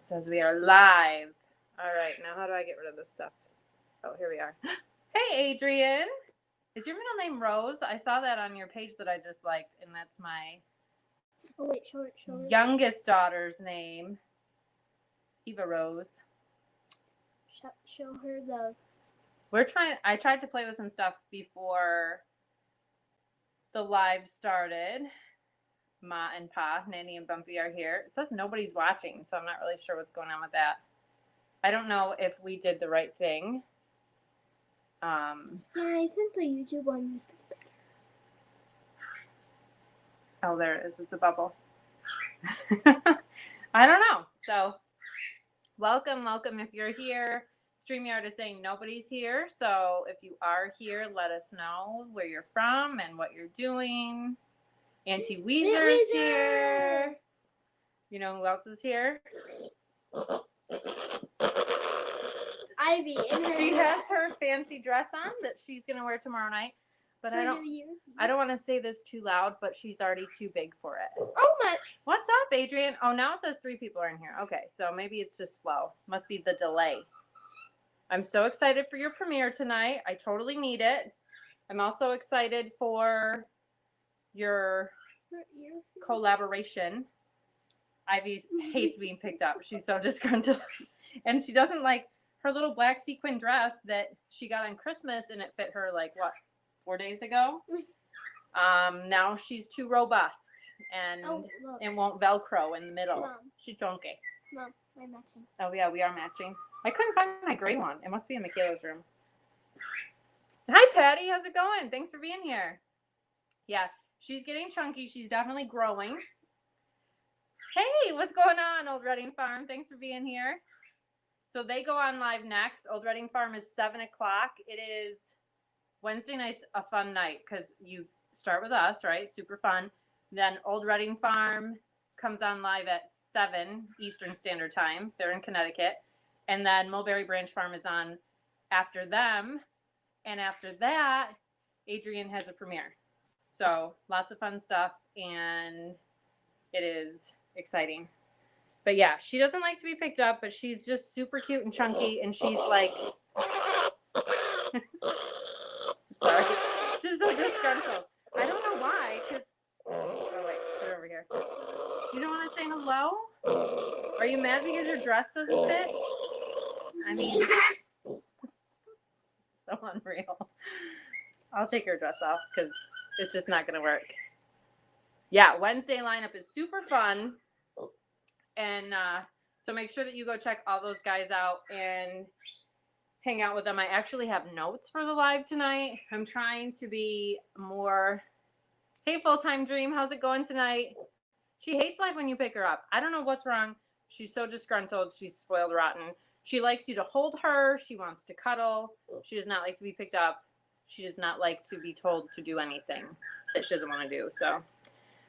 It says we are live. All right, now how do I get rid of this stuff? Oh, here we are. Hey, Adrian. Is your middle name Rose? I saw that on your page that I just liked, and that's my youngest daughter's name, Eva Rose. Show her the. I tried to play with some stuff before the live started. Ma and Pa, Nanny and Bumpy are here. It says nobody's watching, so I'm not really sure what's going on with that. I don't know if we did the right thing. Yeah, I think the YouTube one. Oh, there it is. It's a bubble. I don't know. So, welcome if you're here. StreamYard is saying nobody's here. So, if you are here, let us know where you're from and what you're doing. Auntie Weezer's here. You know who else is here? Ivy. She has her fancy dress on that she's going to wear tomorrow night. But I don't want to say this too loud, but she's already too big for it. Oh my! What's up, Adrian? Oh, now it says 3 people are in here. Okay, so maybe it's just slow. Must be the delay. I'm so excited for your premiere tonight. I totally need it. I'm also excited for your collaboration. Ivy hates being picked up. She's so disgruntled. And she doesn't like her little black sequin dress that she got on Christmas, and it fit her like, what, 4 days ago? Now she's too robust and it won't Velcro in the middle. Mom. She's chunky. Mom, we're matching. Oh, yeah, we are matching. I couldn't find my gray one. It must be in Michaela's room. Hi, Patty. How's it going? Thanks for being here. Yeah, she's getting chunky. She's definitely growing. Hey, what's going on, Old Redding Farm? Thanks for being here. So they go on live next. Old Redding Farm is 7 o'clock. It is Wednesday night's a fun night because you start with us, right? Super fun. Then Old Redding Farm comes on live at 7 Eastern Standard Time. They're in Connecticut. And then Mulberry Branch Farm is on after them. And after that, Adrian has a premiere. So lots of fun stuff, and it is exciting. But yeah, she doesn't like to be picked up, but she's just super cute and chunky, and she's like, sorry, she's so disgruntled. I don't know why, because, oh wait, put her over here. You don't want to say hello? Are you mad because your dress doesn't fit? I mean, so unreal. I'll take her dress off because it's just not going to work. Yeah, Wednesday lineup is super fun. And so make sure that you go check all those guys out and hang out with them. I actually have notes for the live tonight. I'm trying to be more, hey, Full-Time Dream, how's it going tonight? She hates life when you pick her up. I don't know what's wrong. She's so disgruntled. She's spoiled rotten. She likes you to hold her. She wants to cuddle. She does not like to be picked up. She does not like to be told to do anything that she doesn't want to do. So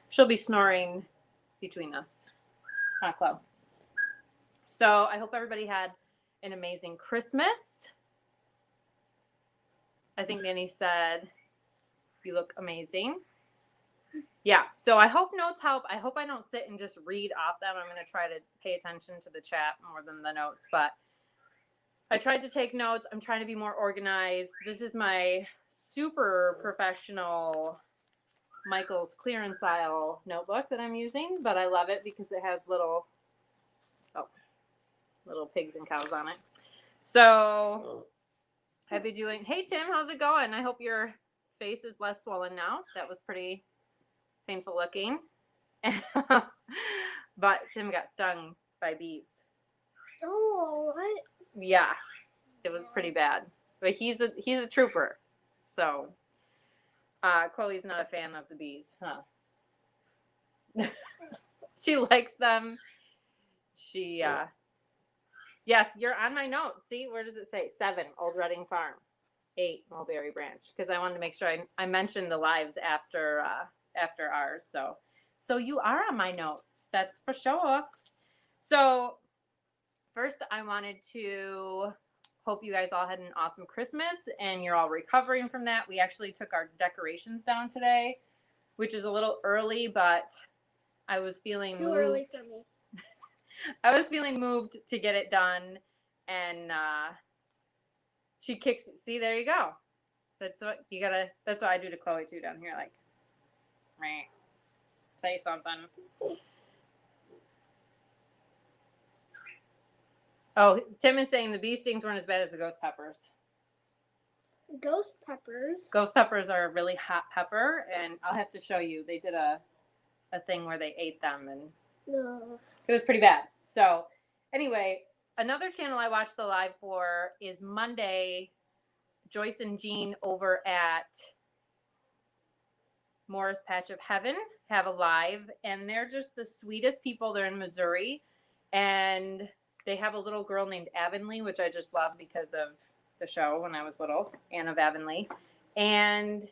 she'll be snoring between us. Huh, Chloe? So I hope everybody had an amazing Christmas. I think Nanny said, you look amazing. Yeah, so I hope notes help. I hope I don't sit and just read off them. I'm going to try to pay attention to the chat more than the notes, but I tried to take notes. I'm trying to be more organized. This is my super professional Michael's clearance aisle notebook that I'm using, but I love it because it has little pigs and cows on it. So happy doing. Hey Tim, how's it going? I hope your face is less swollen now. That was pretty painful looking. But Tim got stung by bees. Oh, what? Yeah, it was pretty bad. But he's a trooper. So Chloe's not a fan of the bees, huh? She likes them. She yes, you're on my notes. See, where does it say? 7 Old Redding Farm, 8 Mulberry Branch, because I wanted to make sure I mentioned the lives after ours. So you are on my notes. That's for sure. So first, I wanted to hope you guys all had an awesome Christmas and you're all recovering from that. We actually took our decorations down today, which is a little early, but I was feeling too early for me. I was feeling moved to get it done, and she kicks. See, there you go. That's what you gotta. That's what I do to Chloe too down here. Like, meh, say something. Oh, Tim is saying the bee stings weren't as bad as the ghost peppers. Ghost peppers. Ghost peppers are a really hot pepper, and I'll have to show you. They did a thing where they ate them, and it was pretty bad. So, anyway, another channel I watched the live for is Monday. Joyce and Jean over at Morris Patch of Heaven have a live, and they're just the sweetest people. They're in Missouri, and they have a little girl named Avonlea, which I just love because of the show when I was little, Anne of Avonlea. And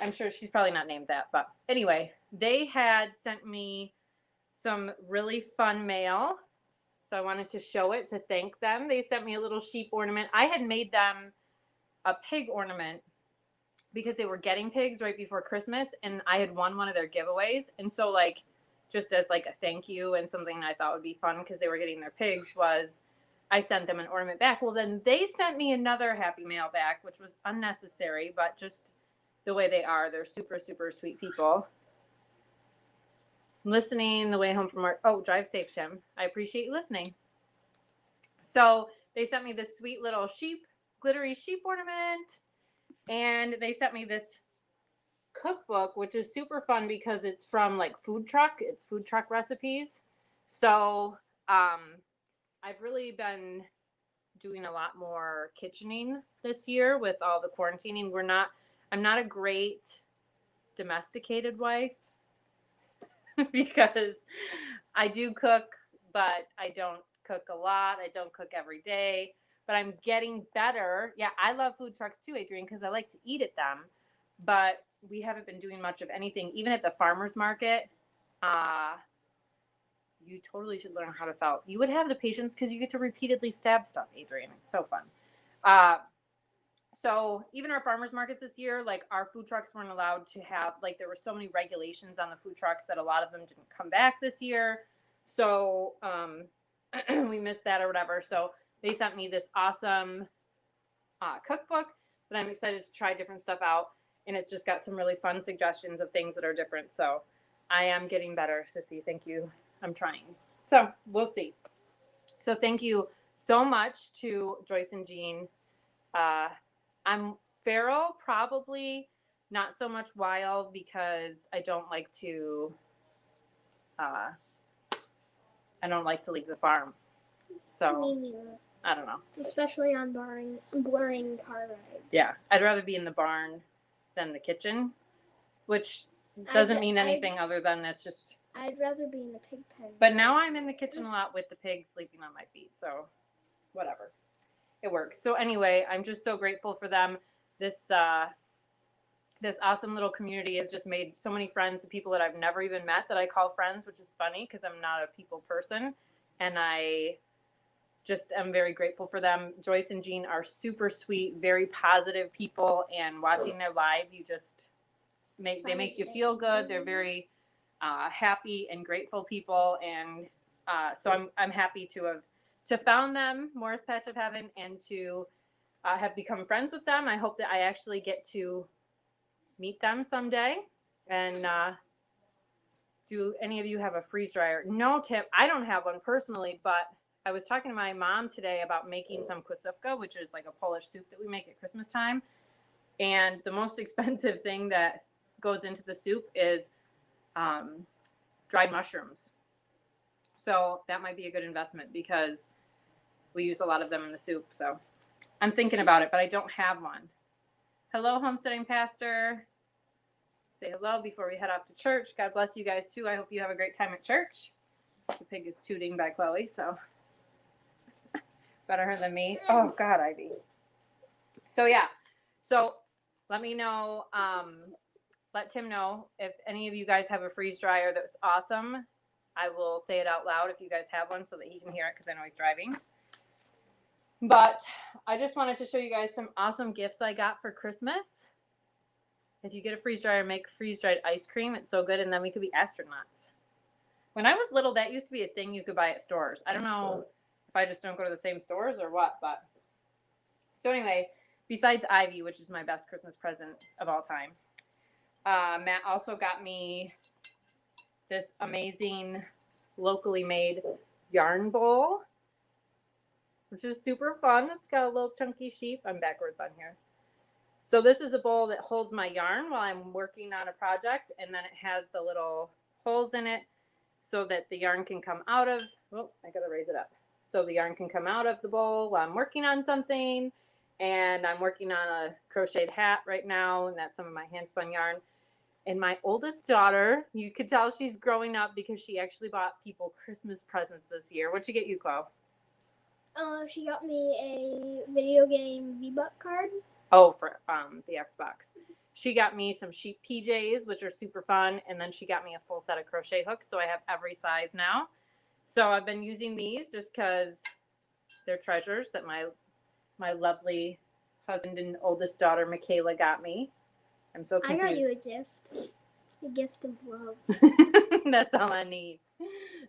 I'm sure she's probably not named that, but anyway, they had sent me some really fun mail, so I wanted to show it to thank them. They sent me a little sheep ornament. I had made them a pig ornament because they were getting pigs right before Christmas, and I had won one of their giveaways. And so, like, just as like a thank you and something I thought would be fun because they were getting their pigs, was I sent them an ornament back. Well, then they sent me another happy mail back, which was unnecessary, but just the way they are, they're super, super sweet people. Listening the way home from work. Oh, drive safe, Tim. I appreciate you listening. So they sent me this sweet little sheep, glittery sheep ornament, and they sent me this cookbook, which is super fun because it's from like food truck. It's food truck recipes. So I've really been doing a lot more kitchening this year with all the quarantining. I'm not a great domesticated wife because I do cook, but I don't cook a lot. I don't cook every day, but I'm getting better. Yeah, I love food trucks too, Adrian, because I like to eat at them, but we haven't been doing much of anything. Even at the farmer's market, you totally should learn how to felt. You would have the patience because you get to repeatedly stab stuff, Adrian. It's so fun. So even our farmers markets this year, like our food trucks weren't allowed to have, like there were so many regulations on the food trucks that a lot of them didn't come back this year. So we missed that or whatever. So they sent me this awesome cookbook that I'm excited to try different stuff out. And it's just got some really fun suggestions of things that are different. So I am getting better, Sissy. Thank you. I'm trying. So we'll see. So thank you so much to Joyce and Jean. I'm feral, probably not so much wild because I don't like to leave the farm. So me neither. I don't know. Especially on boring car rides. Yeah, I'd rather be in the barn than the kitchen, which doesn't mean anything other than that's just. I'd rather be in the pig pen. But now I'm in the kitchen a lot with the pigs sleeping on my feet, so whatever. It works. So anyway, I'm just so grateful for them. This awesome little community has just made so many friends with people that I've never even met that I call friends, which is funny because I'm not a people person. And I just am very grateful for them. Joyce and Jean are super sweet, very positive people, and watching their live, they make you feel good. They're very happy and grateful people, and so I'm happy to have found them, Morris Patch of Heaven, and to have become friends with them. I hope that I actually get to meet them someday. And do any of you have a freeze dryer? No, Tim, I don't have one personally, but I was talking to my mom today about making some kusówka, which is like a Polish soup that we make at Christmas time. And the most expensive thing that goes into the soup is dried mushrooms. So that might be a good investment because we use a lot of them in the soup. So I'm thinking about it, but I don't have one. Hello, homesteading pastor. Say hello before we head off to church. God bless you guys too. I hope you have a great time at church. The pig is tooting by Chloe, so better her than me. Oh God, Ivy. So yeah. So let me know. Let Tim know if any of you guys have a freeze dryer that's awesome. I will say it out loud if you guys have one so that he can hear it because I know he's driving. But I just wanted to show you guys some awesome gifts I got for Christmas. If you get a freeze dryer, make freeze-dried ice cream. It's so good. And then we could be astronauts. When I was little, that used to be a thing you could buy at stores. I don't know if I just don't go to the same stores or what, but so anyway, besides Ivy, which is my best Christmas present of all time, Matt also got me this amazing locally made yarn bowl, which is super fun. It's got a little chunky sheep. I'm backwards on here. So this is a bowl that holds my yarn while I'm working on a project, and then it has the little holes in it so that the yarn can come out of, oh, I gotta raise it up. So the yarn can come out of the bowl while I'm working on something. And I'm working on a crocheted hat right now, and that's some of my hand spun yarn. And my oldest daughter, you could tell she's growing up because she actually bought people Christmas presents this year. What'd she get you, Chloe? She got me a video game V-Buck card. Oh, for the Xbox. She got me some sheep PJs, which are super fun, and then she got me a full set of crochet hooks, so I have every size now. So I've been using these just because they're treasures that my lovely husband and oldest daughter, Michaela, got me. I'm so confused. I got you a gift. A gift of love. That's all I need.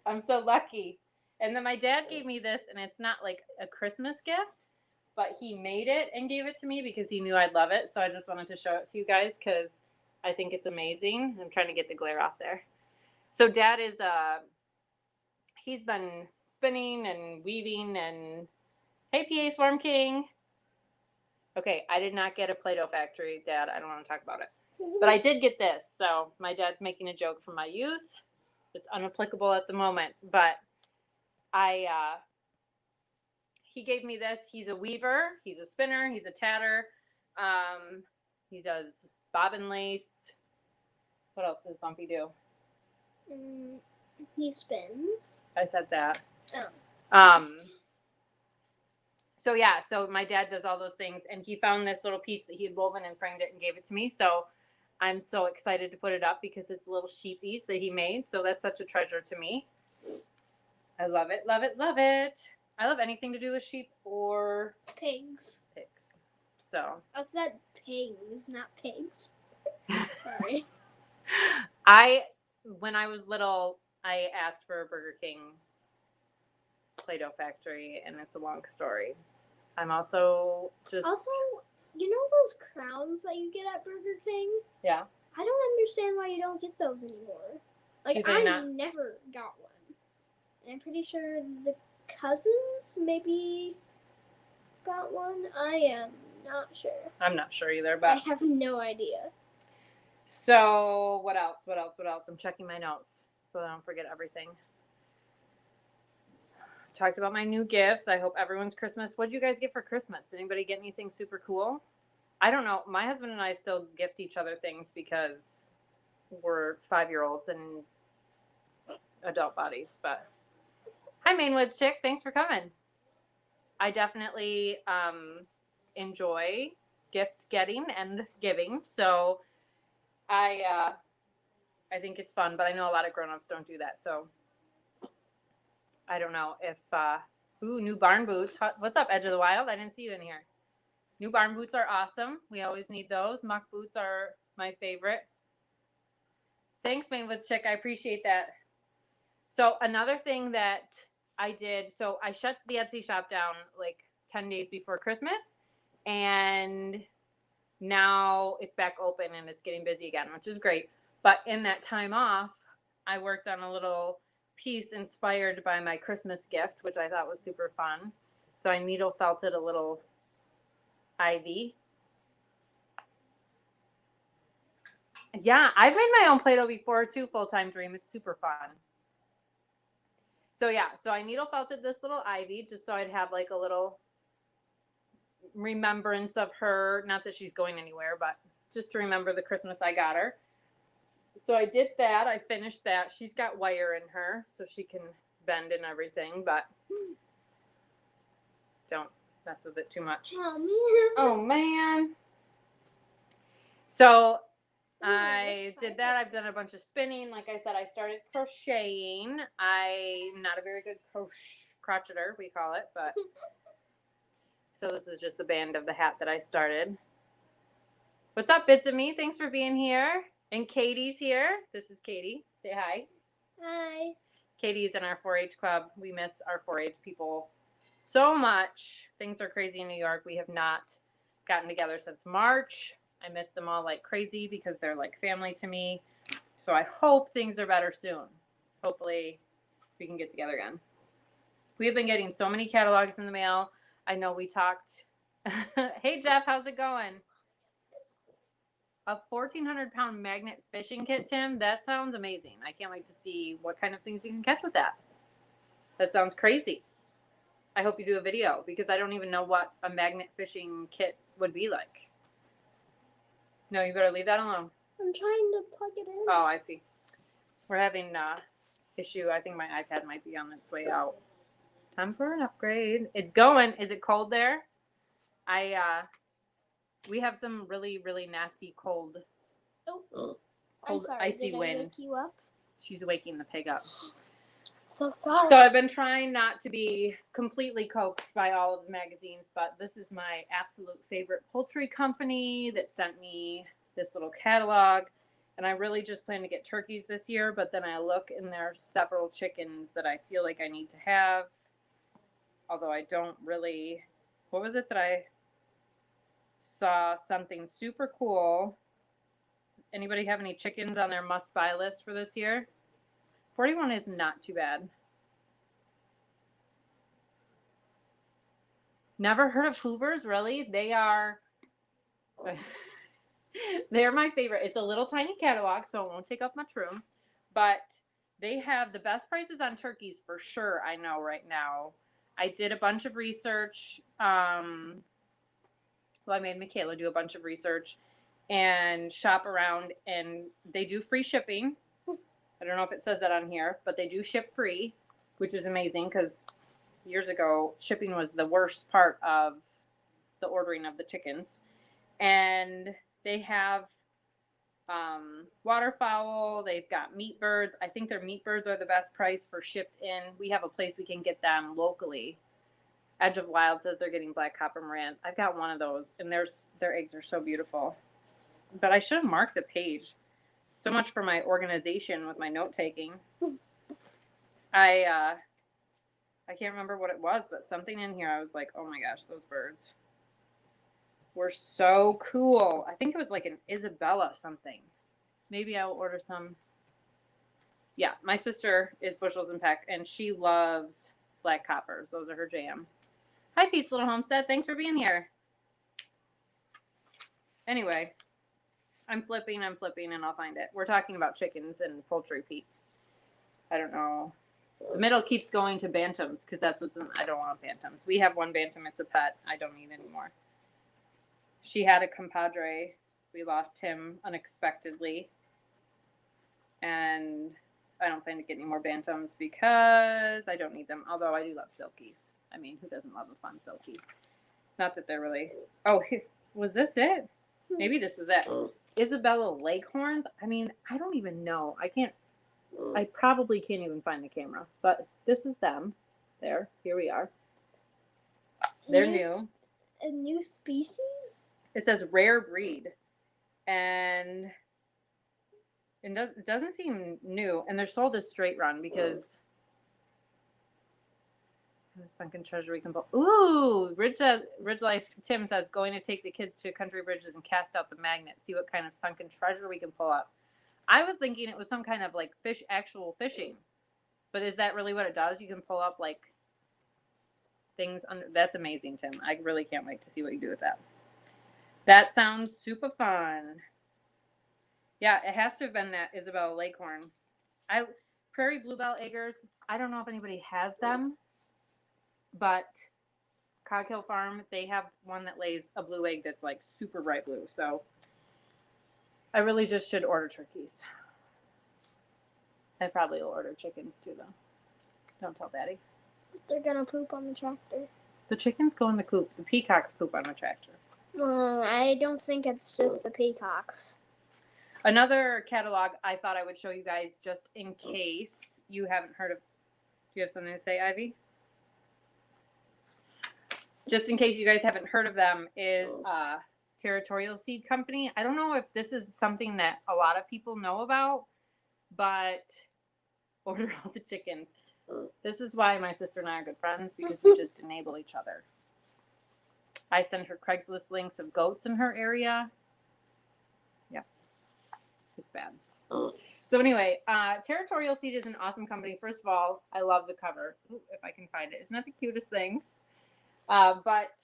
I'm so lucky. And then my dad gave me this, and it's not like a Christmas gift, but he made it and gave it to me because he knew I'd love it. So I just wanted to show it to you guys because I think it's amazing. I'm trying to get the glare off there. So Dad is, he's been spinning and weaving and, hey, PA Swarm King. Okay, I did not get a Play-Doh factory, Dad. I don't want to talk about it. But I did get this. So my dad's making a joke from my youth. It's unapplicable at the moment. But he gave me this. He's a weaver. He's a spinner. He's a tatter. He does bobbin lace. What else does Bumpy do? He spins. I said that. Oh. So yeah, so my dad does all those things, and he found this little piece that he had woven and framed it and gave it to me. So I'm so excited to put it up because it's little sheepies that he made. So that's such a treasure to me. I love it, love it, love it. I love anything to do with sheep or Pigs. So I said pigs, not pigs. Sorry. When I was little, I asked for a Burger King Play-Doh factory, and it's a long story. I'm also just... Also, you know those crowns that you get at Burger King? Yeah. I don't understand why you don't get those anymore. Like, I never got one. And I'm pretty sure the cousins maybe got one. I am not sure. I'm not sure either, but... I have no idea. So, what else? I'm checking my notes so I don't forget everything. Talked about my new gifts. I hope everyone's Christmas. What did you guys get for Christmas? Did anybody get anything super cool? I don't know. My husband and I still gift each other things because we're 5-year-olds and adult bodies. But hi, Mainwoods Chick. Thanks for coming. I definitely enjoy gift getting and giving. So I think it's fun, but I know a lot of grown-ups don't do that. So I don't know if, new barn boots. What's up, Edge of the Wild? I didn't see you in here. New barn boots are awesome. We always need those. Muck boots are my favorite. Thanks, Mainwoods Chick. I appreciate that. So another thing that I did, so I shut the Etsy shop down like 10 days before Christmas, and now it's back open and it's getting busy again, which is great. But in that time off, I worked on a little piece inspired by my Christmas gift, which I thought was super fun. So I needle felted a little ivy. Yeah, I've made my own Play-Doh before too, Full-Time Dream. It's super fun. So yeah, so I needle felted this little ivy just so I'd have like a little remembrance of her. Not that she's going anywhere, but just to remember the Christmas I got her. So I did that. I finished that. She's got wire in her so she can bend and everything, but don't mess with it too much. Oh, man. Oh, man. So I did that. I've done a bunch of spinning. Like I said, I started crocheting. I'm not a very good crocheter, we call it, but so this is just the band of the hat that I started. What's up, Bits of Me? Thanks for being here. And Katie's here. This is Katie. Say hi. Hi. Katie's in our 4-H club. We miss our 4-H people so much. Things are crazy in New York. We have not gotten together since March. I miss them all like crazy because they're like family to me. So I hope things are better soon. Hopefully we can get together again. We have been getting so many catalogs in the mail. I know we talked. Hey, Jeff, how's it going? A 1,400-pound magnet fishing kit, Tim? That sounds amazing. I can't wait to see what kind of things you can catch with that. That sounds crazy. I hope you do a video because I don't even know what a magnet fishing kit would be like. No, you better leave that alone. I'm trying to plug it in. Oh, I see. We're having issue. I think my iPad might be on its way out. Time for an upgrade. It's going. Is it cold there? We have some really, really nasty cold I'm sorry, icy did wind. I wake you up? She's waking the pig up. So sorry. So I've been trying not to be completely coaxed by all of the magazines, but this is my absolute favorite poultry company that sent me this little catalog. And I really just plan to get turkeys this year, but then I look and there are several chickens that I feel like I need to have. Although I don't really, what was it that I saw something super cool? Anybody have any chickens on their must-buy list for this year? 41 is not too bad. Never heard of Hoovers, really? They're my favorite. It's a little tiny catalog, so it won't take up much room. But they have the best prices on turkeys for sure, I know right now. I did a bunch of research. I made Michaela do a bunch of research and shop around, and they do free shipping. I don't know if it says that on here, but they do ship free, which is amazing because years ago, shipping was the worst part of the ordering of the chickens. And they have waterfowl. They've got meat birds. I think their meat birds are the best price for shipped in. We have a place we can get them locally. Edge of Wild says they're getting black copper Morans. I've got one of those, and their eggs are so beautiful. But I should have marked the page. So much for my organization with my note taking. I can't remember what it was, but something in here I was like, oh my gosh, those birds were so cool. I think it was like an Isabella something. Maybe I'll order some. Yeah, my sister is Bushels and Peck, and she loves black coppers. Those are her jam. Hi, Pete's Little Homestead. Thanks for being here. Anyway, I'm flipping, and I'll find it. We're talking about chickens and poultry, Pete. I don't know. The middle keeps going to bantams because that's what's in. I don't want bantams. We have one bantam. It's a pet. I don't need anymore. She had a compadre. We lost him unexpectedly. And I don't plan to get any more bantams because I don't need them. Although I do love silkies. I mean, who doesn't love a fun silkie? Not that they're really. Oh, was this it? Maybe this is it. Isabella Leghorns. I mean, I don't even know. I probably can't even find the camera. But this is them. There. Here we are. They're new. A new species? It says rare breed. And it doesn't seem new. And they're sold as straight run because sunken treasure we can pull. Ooh, Ridge Life Tim says going to take the kids to Country Bridges and cast out the magnet, see what kind of sunken treasure we can pull up. I was thinking it was some kind of like actual fishing, but is that really what it does? You can pull up like things under. That's amazing, Tim. I really can't wait to see what you do with that. That sounds super fun. Yeah, it has to have been that Isabella Leghorn. Prairie Bluebell Eggers. I don't know if anybody has them. But Cog Hill Farm, they have one that lays a blue egg that's like super bright blue. So I really just should order turkeys. I probably will order chickens too, though. Don't tell Daddy. They're going to poop on the tractor. The chickens go in the coop. The peacocks poop on the tractor. I don't think it's just the peacocks. Another catalog I thought I would show you guys just in case you haven't heard of. Do you have something to say, Ivy? Just in case you guys haven't heard of them, is Territorial Seed Company. I don't know if this is something that a lot of people know about, but order all the chickens. This is why my sister and I are good friends, because we just enable each other. I send her Craigslist links of goats in her area. Yeah, it's bad. So anyway, Territorial Seed is an awesome company. First of all, I love the cover. Ooh, if I can find it. Isn't that the cutest thing? But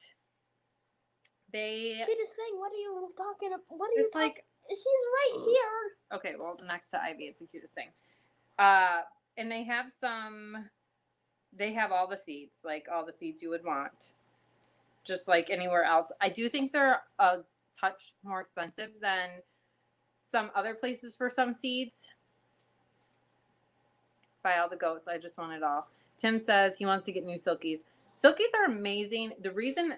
they... Cutest thing? What are you talking about? What are you It's like... She's right here. Okay, well, next to Ivy, it's the cutest thing. And they have some... They have all the seeds, like all the seeds you would want. Just like anywhere else. I do think they're a touch more expensive than some other places for some seeds. Buy all the goats. I just want it all. Tim says he wants to get new silkies. Silkies are amazing. The reason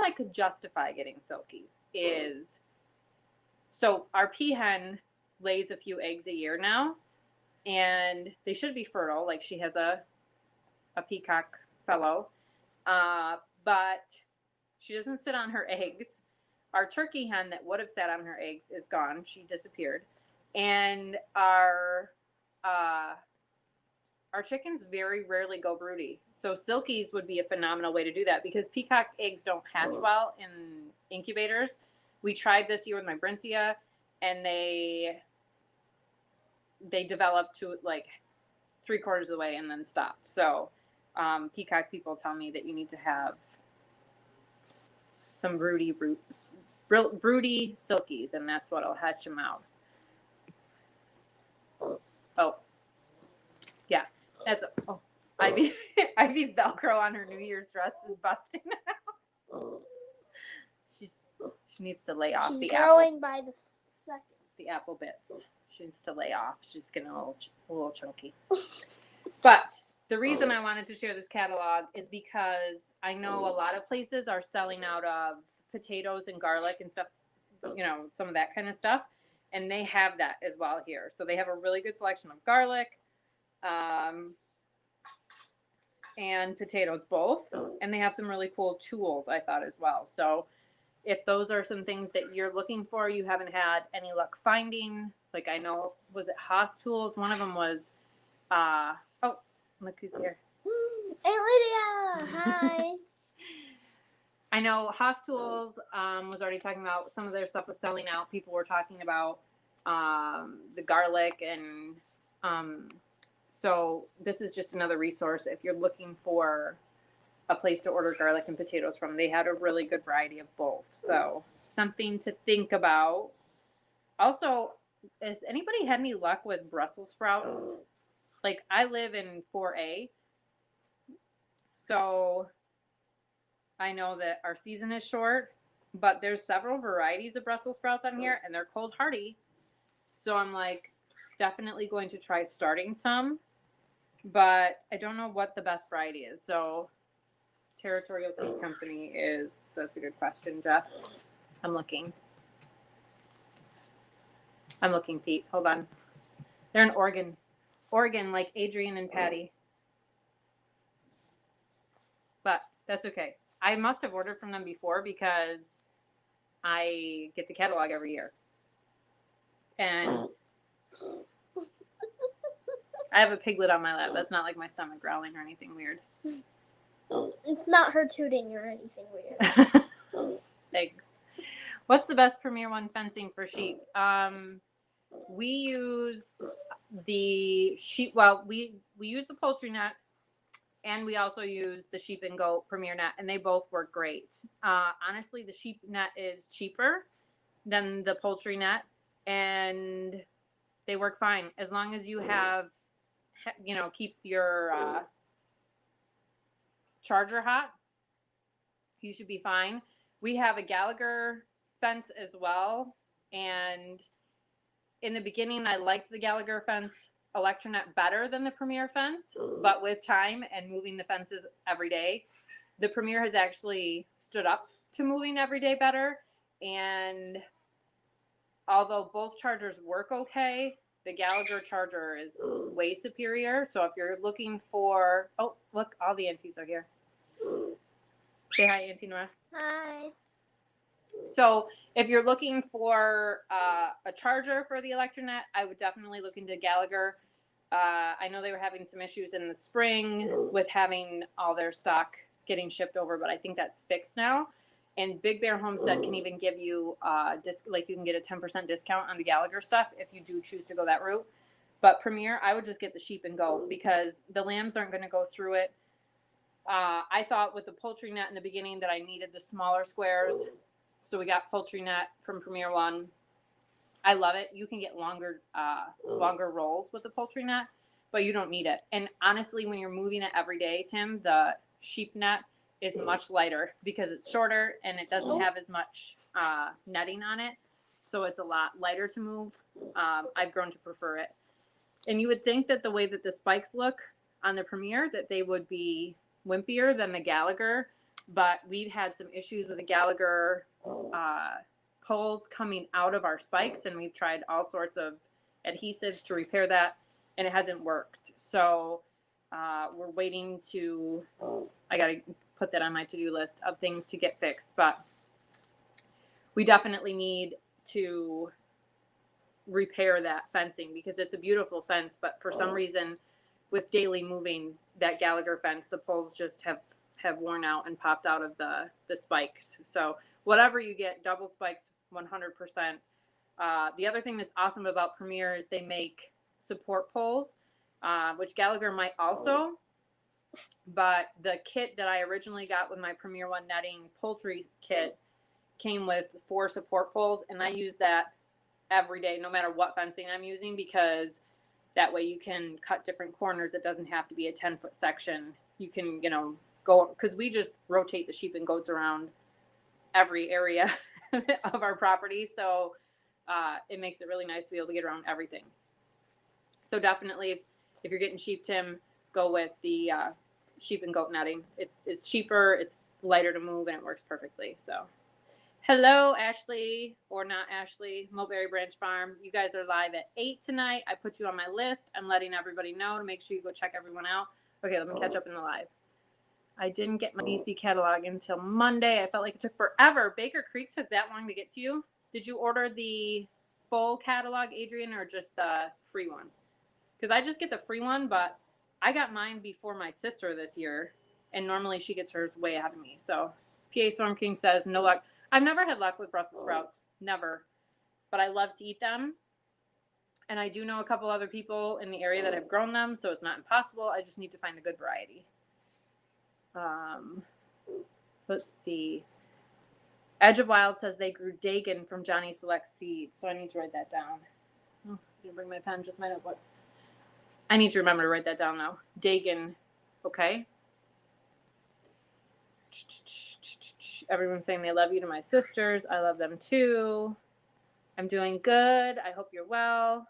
I could justify getting silkies is, so our peahen lays a few eggs a year now, and they should be fertile. Like she has a peacock fellow, but she doesn't sit on her eggs. Our turkey hen that would have sat on her eggs is gone. She disappeared. And our chickens very rarely go broody. So silkies would be a phenomenal way to do that, because peacock eggs don't hatch well in incubators. We tried this year with my Brincia, and they developed to like 3/4 of the way and then stopped. So peacock people tell me that you need to have some broody silkies, and that's what'll hatch them out. Oh, yeah, that's Ivy. Ivy's Velcro on her New Year's dress is busting out. She needs to lay off. She's growing by the second. The apple bits. She needs to lay off. She's getting a little chunky. But the reason I wanted to share this catalog is because I know a lot of places are selling out of potatoes and garlic and stuff, you know, some of that kind of stuff. And they have that as well here. So they have a really good selection of garlic and potatoes both. And they have some really cool tools, I thought, as well. So if those are some things that you're looking for, you haven't had any luck finding, like I know, was it Haas Tools? One of them was, look who's here. Hey, Lydia. Hi. I know Haas Tools was already talking about some of their stuff was selling out. People were talking about the garlic, and so this is just another resource if you're looking for a place to order garlic and potatoes from. They had a really good variety of both. So something to think about. Also, has anybody had any luck with Brussels sprouts? Like, I live in 4A, so I know that our season is short, but there's several varieties of Brussels sprouts on here, and they're cold hardy. So I'm like, definitely going to try starting some, but I don't know what the best variety is. So Territorial Seed Company is, that's a good question, Jeff. I'm looking, Pete. Hold on. They're in Oregon, like Adrian and Patty. But that's okay. I must have ordered from them before because I get the catalog every year. And I have a piglet on my lap. That's not like my stomach growling or anything weird. It's not her tooting or anything weird. Thanks. What's the best Premier One fencing for sheep? We use the sheep. Well, we use the poultry net, and we also use the sheep and goat Premier net, and they both work great. Honestly, the sheep net is cheaper than the poultry net, and they work fine as long as you have, you know, keep your charger hot. You should be fine. We have a Gallagher fence as well, and in the beginning, I liked the Gallagher fence Electronet better than the Premier fence, but with time and moving the fences every day, the Premier has actually stood up to moving every day better. And although both chargers work okay, the Gallagher charger is way superior. So if you're looking for, oh, look, all the aunties are here. Say hi, Auntie Nora. Hi. So if you're looking for a charger for the Electronet, I would definitely look into Gallagher. I know they were having some issues in the spring with having all their stock getting shipped over, but I think that's fixed now. And Big Bear Homestead can even give you like you can get a 10% discount on the Gallagher stuff if you do choose to go that route. But Premier, I would just get the sheep and goat because the lambs aren't going to go through it. I thought with the poultry net in the beginning that I needed the smaller squares. So we got poultry net from Premier One. I love it. You can get longer rolls with the poultry net, but you don't need it. And honestly, when you're moving it every day, Tim, the sheep net is much lighter because it's shorter and it doesn't have as much netting on it. So it's a lot lighter to move. I've grown to prefer it. And you would think that the way that the spikes look on the Premier, that they would be wimpier than the Gallagher, but we've had some issues with the Gallagher poles coming out of our spikes, and we've tried all sorts of adhesives to repair that, and it hasn't worked. So we're waiting to, I got to put that on my to-do list of things to get fixed, but we definitely need to repair that fencing because it's a beautiful fence, but for some reason with daily moving that Gallagher fence, the poles just have worn out and popped out of the spikes. So whatever you get, double spikes 100%. The other thing that's awesome about Premier is they make support poles, which Gallagher might also, but the kit that I originally got with my Premier One netting poultry kit came with 4 support poles, and I use that every day, no matter what fencing I'm using, because that way you can cut different corners. It doesn't have to be a 10-foot section. You can, go, because we just rotate the sheep and goats around every area of our property. So it makes it really nice to be able to get around everything. So definitely, if you're getting sheep, Tim, go with the sheep and goat netting. It's cheaper, it's lighter to move, and it works perfectly. So hello, Ashley, or not Ashley, Mulberry Branch Farm. You guys are live at 8 tonight. I put you on my list. I'm letting everybody know to make sure you go check everyone out. Okay, let me catch up in the live. I didn't get my BC catalog until Monday. I felt like it took forever. Baker Creek took that long to get to you. Did you order the full catalog, Adrian, or just the free one? Because I just get the free one, but I got mine before my sister this year, and normally she gets hers way ahead of me. So PA Storm King says, no luck. I've never had luck with Brussels sprouts. Never. But I love to eat them. And I do know a couple other people in the area that have grown them, so it's not impossible. I just need to find a good variety. Let's see. Edge of Wild says they grew Dagan from Johnny Select Seeds, so I need to write that down. Oh, I didn't bring my pen, just my notebook. I need to remember to write that down now. Dagan, okay. Everyone's saying they love you to my sisters. I love them too. I'm doing good. I hope you're well.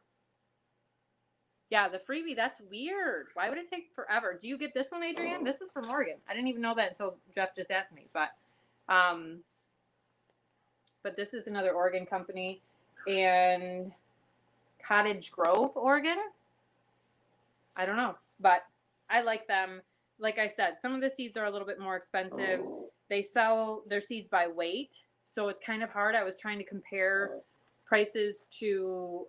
Yeah, the freebie, that's weird. Why would it take forever? Do you get this one, Adrienne? This is from Oregon. I didn't even know that until Jeff just asked me. But this is another Oregon company. And Cottage Grove, Oregon? I don't know. But I like them. Like I said, some of the seeds are a little bit more expensive. They sell their seeds by weight. So it's kind of hard. I was trying to compare prices to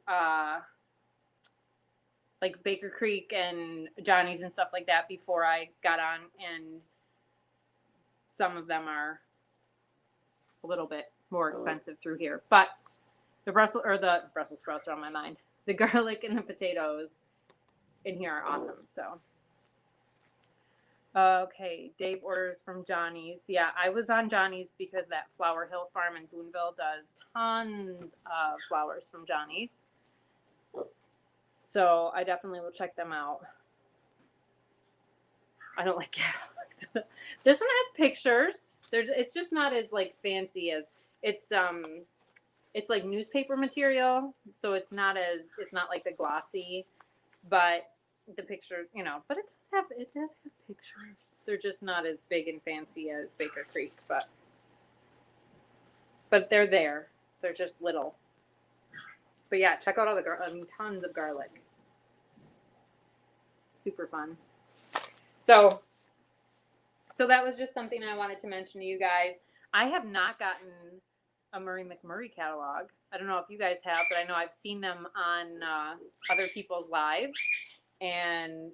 like Baker Creek and Johnny's and stuff like that before I got on, and some of them are a little bit more expensive through here. But the Brussels sprouts are on my mind. The garlic and the potatoes in here are awesome. So okay, Dave orders from Johnny's. Yeah, I was on Johnny's because that Flower Hill Farm in Boonville does tons of flowers from Johnny's. So I definitely will check them out. I don't like catalogs. This one has pictures. It's just not as like fancy as it's like newspaper material, so it's not like the glossy, but the picture, but it does have pictures. They're just not as big and fancy as Baker Creek, but they're there. They're just little. But yeah, check out all the tons of garlic. Super fun. So that was just something I wanted to mention to you guys. I have not gotten a Murray McMurray catalog. I don't know if you guys have, but I know I've seen them on other people's lives.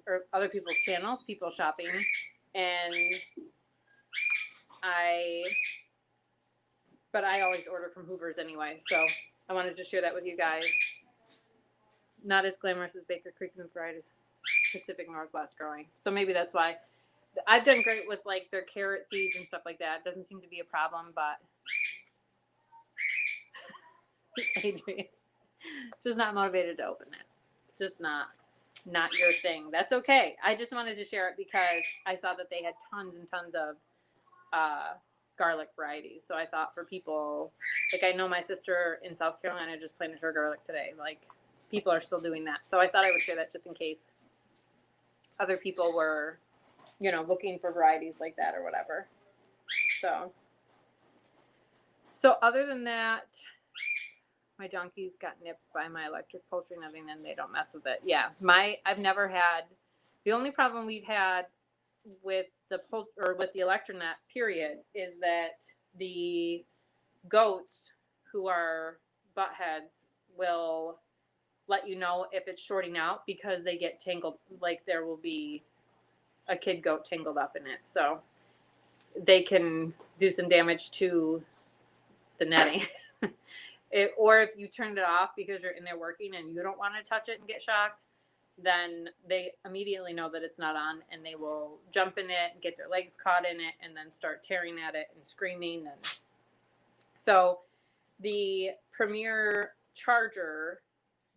or other people's channels, people shopping, and but I always order from Hoover's anyway, so I wanted to share that with you guys. Not as glamorous as Baker Creek and the Pacific Northwest growing. So maybe that's why. I've done great with like their carrot seeds and stuff like that. It doesn't seem to be a problem, but Adrian, just not motivated to open it. It's just not your thing. That's okay. I just wanted to share it because I saw that they had tons and tons of garlic varieties. So I thought for people, like I know my sister in South Carolina just planted her garlic today. Like people are still doing that. So I thought I would share that just in case other people were, looking for varieties like that or whatever. So other than that, my donkeys got nipped by my electric poultry netting and they don't mess with it. Yeah, I've never had, the only problem we've had with the electronet period is that the goats who are butt heads will let you know if it's shorting out because they get tangled, like there will be a kid goat tangled up in it. So they can do some damage to the netting. Or if you turned it off because you're in there working and you don't want to touch it and get shocked, then they immediately know that it's not on and they will jump in it and get their legs caught in it and then start tearing at it and screaming. And so the Premier charger,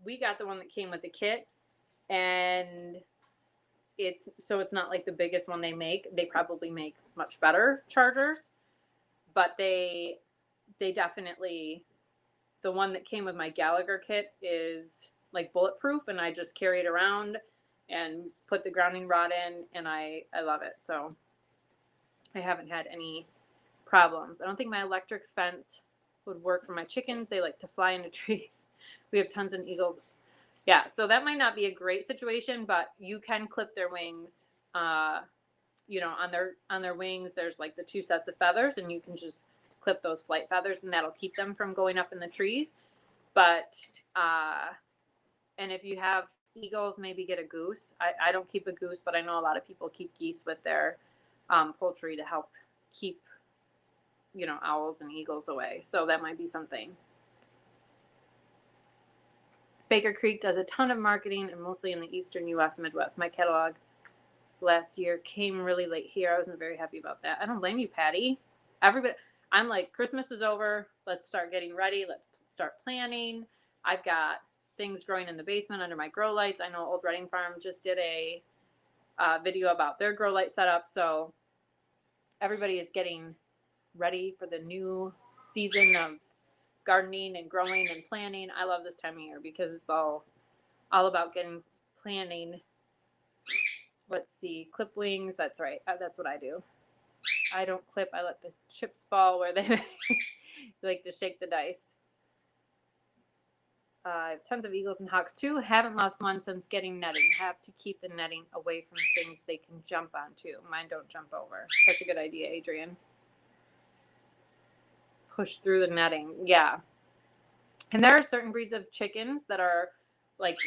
we got the one that came with the kit, and it's not like the biggest one they make. They probably make much better chargers, but they definitely, the one that came with my Gallagher kit is like bulletproof, and I just carry it around and put the grounding rod in, and I love it. So I haven't had any problems. I don't think my electric fence would work for my chickens. They like to fly into trees. We have tons of eagles. Yeah, so that might not be a great situation, but you can clip their wings. On their wings, there's like the 2 sets of feathers, and you can just clip those flight feathers, and that'll keep them from going up in the trees. But and if you have eagles, maybe get a goose. I don't keep a goose, but I know a lot of people keep geese with their poultry to help keep owls and eagles away. So that might be something. Baker Creek does a ton of marketing, and mostly in the eastern U.S. Midwest. My catalog last year came really late here. I wasn't very happy about that. I don't blame you, Patty. Everybody, I'm like, Christmas is over. Let's start getting ready. Let's start planning. I've got things growing in the basement under my grow lights. I know Old Reading Farm just did a video about their grow light setup. So everybody is getting ready for the new season of gardening and growing and planning. I love this time of year because it's all about planning. Let's see, clip wings. That's right. That's what I do. I don't clip. I let the chips fall where they like to shake the dice. I have tons of eagles and hawks too. Haven't lost one since getting netting. Have to keep the netting away from things they can jump onto. Mine don't jump over. That's a good idea, Adrian. Push through the netting. Yeah. And there are certain breeds of chickens that are like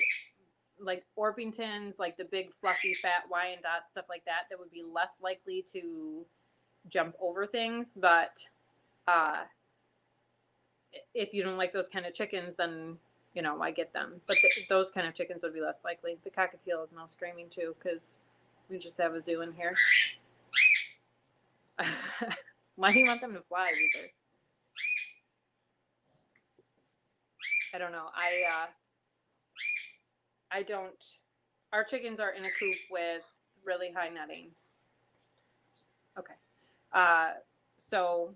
Orpingtons, like the big fluffy fat Wyandotte, stuff like that, that would be less likely to jump over things. But if you don't like those kind of chickens, then I get them. But those kind of chickens would be less likely. The cockatiel is now screaming too because we just have a zoo in here. Why do you want them to fly either? I don't know. I don't. Our chickens are in a coop with really high netting. Okay. So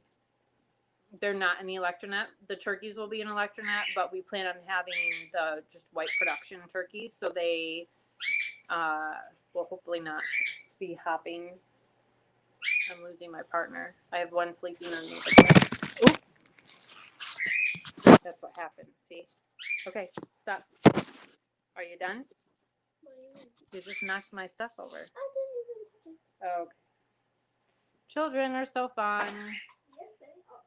they're not in the electronet. The turkeys will be in electronet, but we plan on having the just white production turkeys. So they will hopefully not be hopping. I'm losing my partner. I have one sleeping on me. Oop. That's what happened. See? Okay, stop. Are you done? You just knocked my stuff over. I didn't even touch it. Okay. Children are so fun. Yes, they are.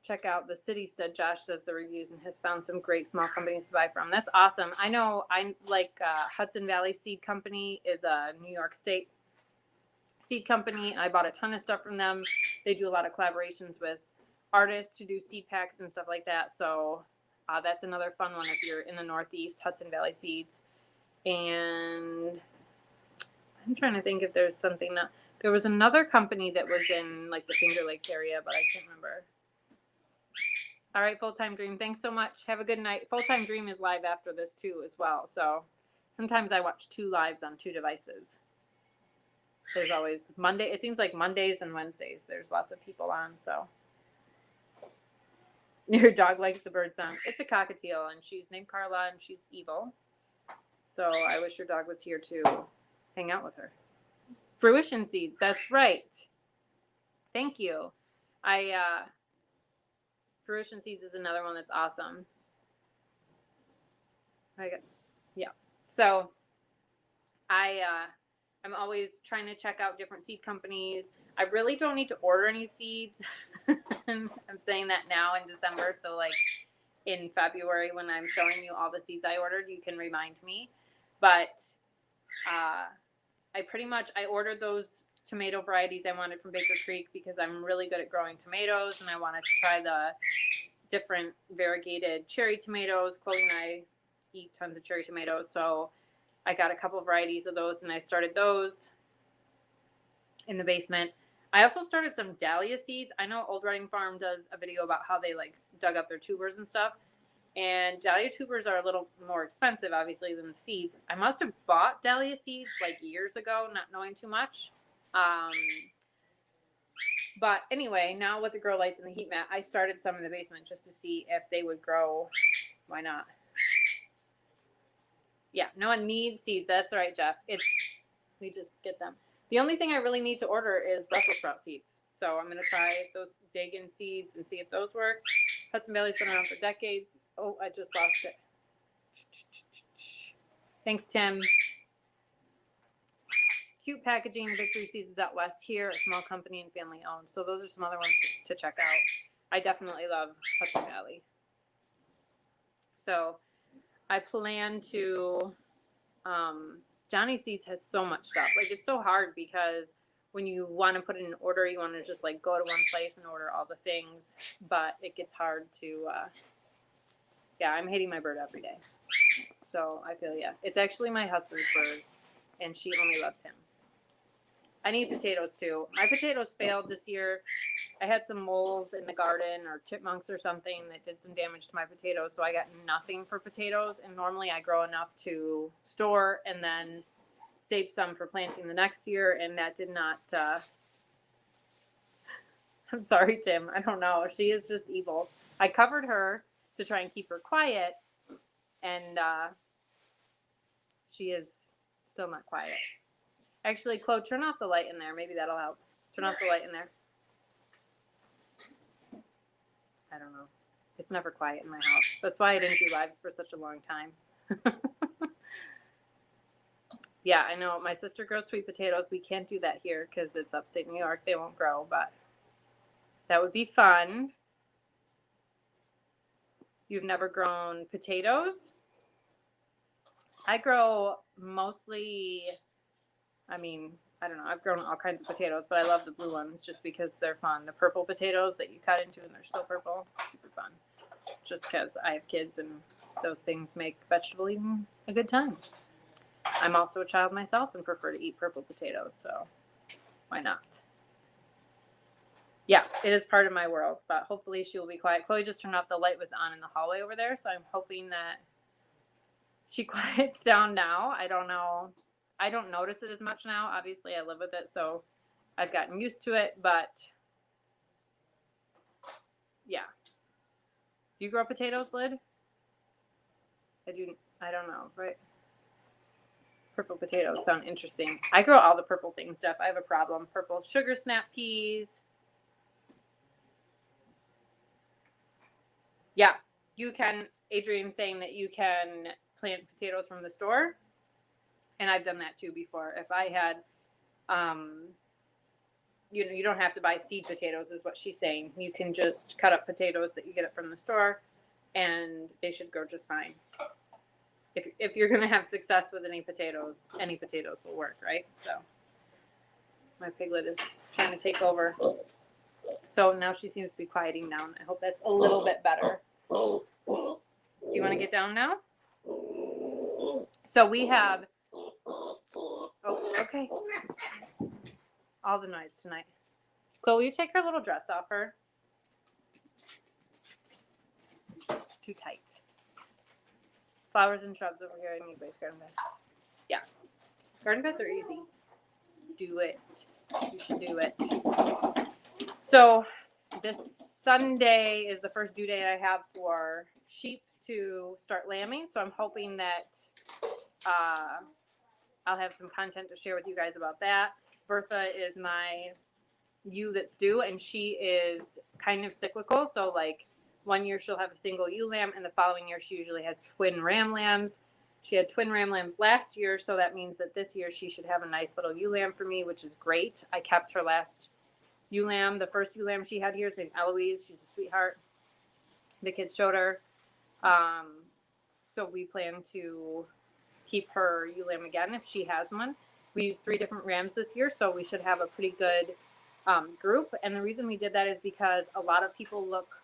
check out the City Stud. Josh does the reviews and has found some great small companies to buy from. That's awesome. I know I like Hudson Valley Seed Company is a New York State seed company. I bought a ton of stuff from them. They do a lot of collaborations with artists to do seed packs and stuff like that. So that's another fun one if you're in the Northeast, Hudson Valley Seeds. And I'm trying to think if there's something that there was another company that was in like the Finger Lakes area, but I can't remember. All right, Full-Time Dream. Thanks so much. Have a good night. Full-Time Dream is live after this too as well. So sometimes I watch 2 lives on 2 devices. There's always Monday. It seems like Mondays and Wednesdays. There's lots of people on. So your dog likes the bird song. It's a cockatiel, and she's named Carla, and she's evil. So I wish your dog was here to hang out with her. Fruition Seeds. That's right. Thank you. Fruition Seeds is another one that's awesome. So I'm always trying to check out different seed companies. I really don't need to order any seeds. I'm saying that now in December. So like in February when I'm showing you all the seeds I ordered, you can remind me. But I ordered those tomato varieties I wanted from Baker Creek because I'm really good at growing tomatoes, and I wanted to try the different variegated cherry tomatoes. Chloe and I eat tons of cherry tomatoes, so I got a couple of varieties of those, and I started those in the basement. I also started some dahlia seeds. I know Old Reading Farm does a video about how they like dug up their tubers and stuff. And dahlia tubers are a little more expensive, obviously, than the seeds. I must have bought dahlia seeds like years ago, not knowing too much. But anyway, now with the grow lights and the heat mat, I started some in the basement just to see if they would grow. Why not? Yeah, no one needs seeds. That's right, Jeff. We just get them. The only thing I really need to order is Brussels sprout seeds. So I'm going to try those Dagan seeds and see if those work. Hudson Valley's been around for decades. Oh, I just lost it. Thanks, Tim. Cute Packaging, Victory Seeds is out west here, a small company and family owned. So those are some other ones to check out. I definitely love Hudson Valley. So I plan to, Johnny Seeds has so much stuff. Like it's so hard because when you want to put in an order, you want to just like go to one place and order all the things, but it gets hard to, yeah, I'm hating my bird every day. So I feel, yeah, it's actually my husband's bird and she only loves him. I need potatoes too. My potatoes failed this year. I had some moles in the garden or chipmunks or something that did some damage to my potatoes. So I got nothing for potatoes. And normally I grow enough to store and then save some for planting the next year. And that did not, I'm sorry, Tim. I don't know. She is just evil. I covered her to try and keep her quiet. And she is still not quiet. Actually, Chloe, turn off the light in there. Maybe that'll help. Turn off the light in there. I don't know. It's never quiet in my house. That's why I didn't do lives for such a long time. Yeah, I know. My sister grows sweet potatoes. We can't do that here because it's upstate New York. They won't grow, but that would be fun. You've never grown potatoes? I grow mostly, I mean, I don't know. I've grown all kinds of potatoes, but I love the blue ones just because they're fun. The purple potatoes that you cut into and they're still purple, super fun. Just because I have kids and those things make vegetable eating a good time. I'm also a child myself and prefer to eat purple potatoes, so why not? Yeah, it is part of my world, but hopefully she will be quiet. Chloe just turned off the light was on in the hallway over there, so I'm hoping that she quiets down now. I don't know. I don't notice it as much now. Obviously, I live with it, so I've gotten used to it, but yeah. Do you grow potatoes, Lyd? I don't know, right? Purple potatoes sound interesting. I grow all the purple things, Jeff. I have a problem. Purple sugar snap peas. Yeah, you can. Adrian's saying that you can plant potatoes from the store. And I've done that too before. If I had you don't have to buy seed potatoes, is what she's saying. You can just cut up potatoes that you get it from the store, and they should grow just fine. If you're gonna have success with any potatoes will work, right? So my piglet is trying to take over. So now she seems to be quieting down. I hope that's a little bit better. Do you want to get down now? So we have, oh, okay. All the noise tonight. Chloe, will you take her little dress off her? It's too tight. Flowers and shrubs over here. I need Grace garden bed. Yeah. Garden beds are easy. Do it. You should do it. So this Sunday is the first due date I have for sheep to start lambing. So I'm hoping that I'll have some content to share with you guys about that. Bertha is my ewe that's due, and she is kind of cyclical. So like 1 year she'll have a single ewe lamb, and the following year she usually has twin ram lambs. She had twin ram lambs last year, so that means that this year she should have a nice little ewe lamb for me, which is great. I kept her last ewe lamb. The first ewe lamb she had here is named Eloise. She's a sweetheart. The kids showed her. So we plan to keep her ewe lamb again if she has one. We used 3 different rams this year, so we should have a pretty good group. And the reason we did that is because a lot of people look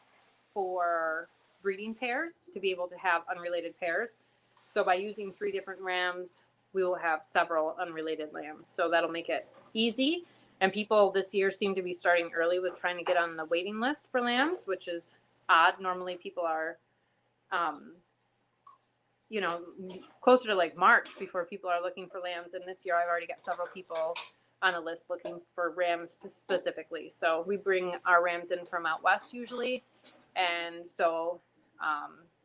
for breeding pairs to be able to have unrelated pairs. So by using 3 different rams, we will have several unrelated lambs. So that'll make it easy. And people this year seem to be starting early with trying to get on the waiting list for lambs, which is odd. Normally people are, closer to like March before people are looking for lambs. And this year I've already got several people on a list looking for rams specifically. So we bring our rams in from out west usually. And so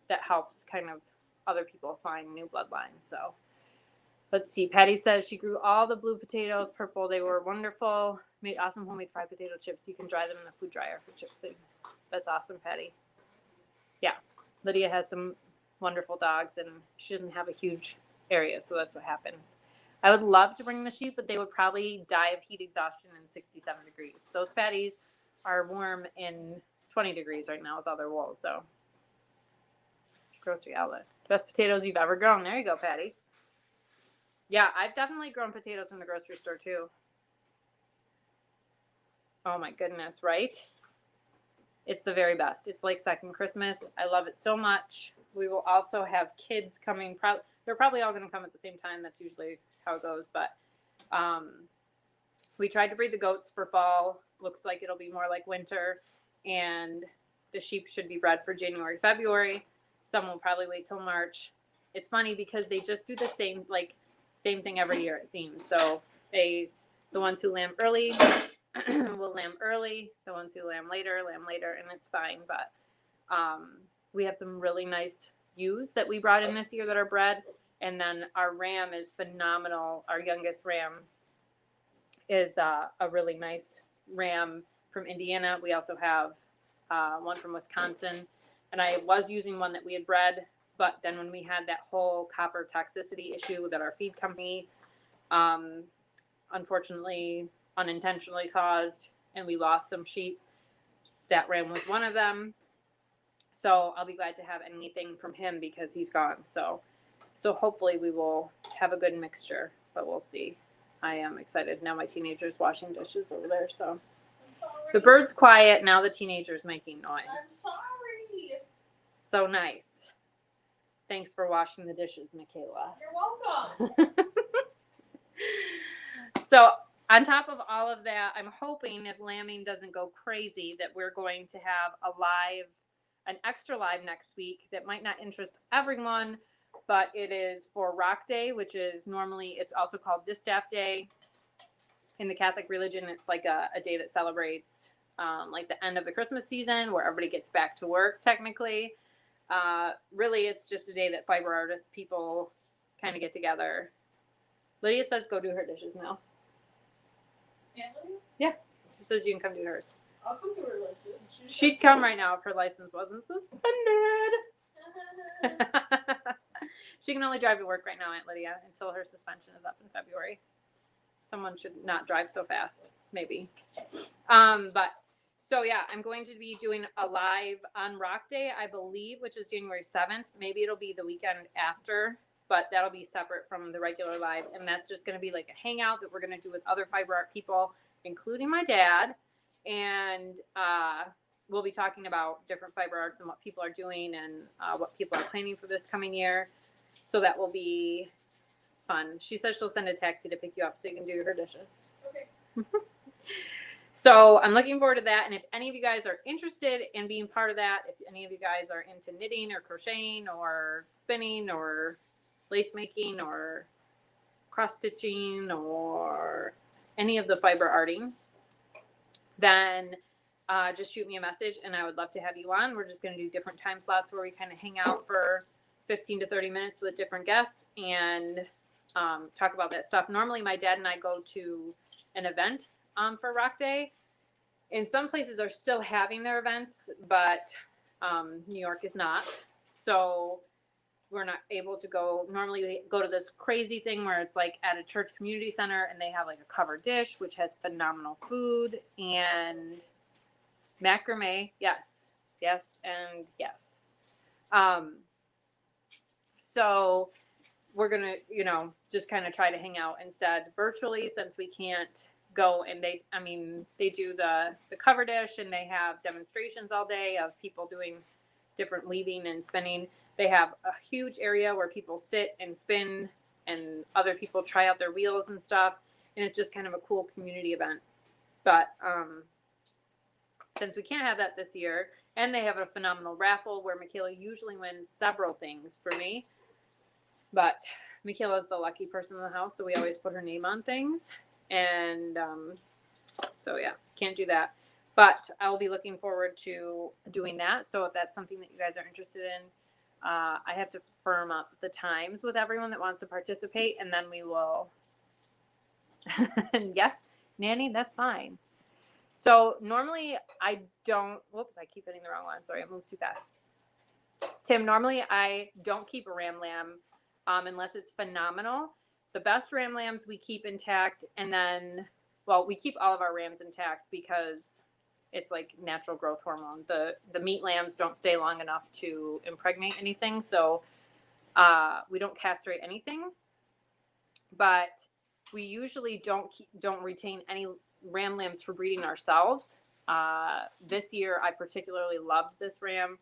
that helps kind of other people find new bloodlines. So let's see. Patty says she grew all the blue potatoes purple. They were wonderful. Made awesome homemade fried potato chips. You can dry them in the food dryer for chips. That's awesome, Patty. Yeah. Lydia has some wonderful dogs, and she doesn't have a huge area, so that's what happens. I would love to bring the sheep, but they would probably die of heat exhaustion in 67 degrees. Those patties are warm in 20 degrees right now with all their wool. So grocery outlet. Best potatoes you've ever grown. There you go, Patty. Yeah, I've definitely grown potatoes from the grocery store too. Oh my goodness, right? It's the very best. It's like second Christmas. I love it so much. We will also have kids coming. They're probably all going to come at the same time. That's usually how it goes. But we tried to breed the goats for fall. Looks like it'll be more like winter. And the sheep should be bred for January, February. Some will probably wait till March. It's funny because they just do the same thing every year, it seems. So the ones who lamb early will lamb early. The ones who lamb later, and it's fine. But we have some really nice ewes that we brought in this year that are bred. And then our ram is phenomenal. Our youngest ram is a really nice ram from Indiana. We also have one from Wisconsin. And I was using one that we had bred, but then when we had that whole copper toxicity issue that our feed company unfortunately unintentionally caused, and we lost some sheep, that ram was one of them. So I'll be glad to have anything from him because he's gone. So hopefully we will have a good mixture, but we'll see. I am excited. Now my teenager's washing dishes over there. So the bird's quiet. Now the teenager's making noise. I'm sorry. So nice. Thanks for washing the dishes, Michaela. You're welcome. So on top of all of that, I'm hoping if lambing doesn't go crazy that we're going to have an extra live next week that might not interest everyone, but it is for Rock Day, which is it's also called Distaff Day in the Catholic religion. It's like a day that celebrates like the end of the Christmas season where everybody gets back to work technically. Really, it's just a day that fiber artist people kind of get together. Lydia says go do her dishes now. Yeah. She says you can come do hers. I'll come to her dishes. She'd come right now if her license wasn't suspended. She can only drive to work right now, Aunt Lydia, until her suspension is up in February. someone should not drive so fast, maybe. But so yeah, I'm going to be doing a live on Rock Day, I believe, which is January 7th. Maybe it'll be the weekend after, but that'll be separate from the regular live. And that's just going to be like a hangout that we're going to do with other fiber art people, including my dad. And we'll be talking about different fiber arts and what people are doing and what people are planning for this coming year. So that will be fun. She says she'll send a taxi to pick you up so you can do her dishes. Okay. So I'm looking forward to that. And if any of you guys are interested in being part of that, if any of you guys are into knitting or crocheting or spinning or lace making or cross stitching or any of the fiber arting, then just shoot me a message and I would love to have you on. We're just going to do different time slots where we kind of hang out for 15 to 30 minutes with different guests and talk about that stuff. Normally my dad and I go to an event for Rock Day. And some places are still having their events, but New York is not. So we're not able to go. Normally we go to this crazy thing where it's like at a church community center and they have like a covered dish, which has phenomenal food and macrame. Yes, yes, and yes. So we're going to, you know, just kind of try to hang out instead virtually since we can't go. And they do the cover dish and they have demonstrations all day of people doing different weaving and spinning. They have a huge area where people sit and spin and other people try out their wheels and stuff. And it's just kind of a cool community event. But since we can't have that this year, and they have a phenomenal raffle where Michaela usually wins several things for me. But Michaela's the lucky person in the house, so we always put her name on things. And so, yeah, can't do that. But I'll be looking forward to doing that. So if that's something that you guys are interested in, I have to firm up the times with everyone that wants to participate, and then we will. And yes, Nanny, that's fine. So normally I don't, whoops, I keep hitting the wrong one. Sorry, it moves too fast. Tim, normally I don't keep a ram lamb unless it's phenomenal. The best ram lambs we keep intact, and then, well, we keep all of our rams intact because it's like natural growth hormone. The meat lambs don't stay long enough to impregnate anything, so we don't castrate anything. But we usually don't retain any ram lambs for breeding ourselves. This year, I particularly loved this ram,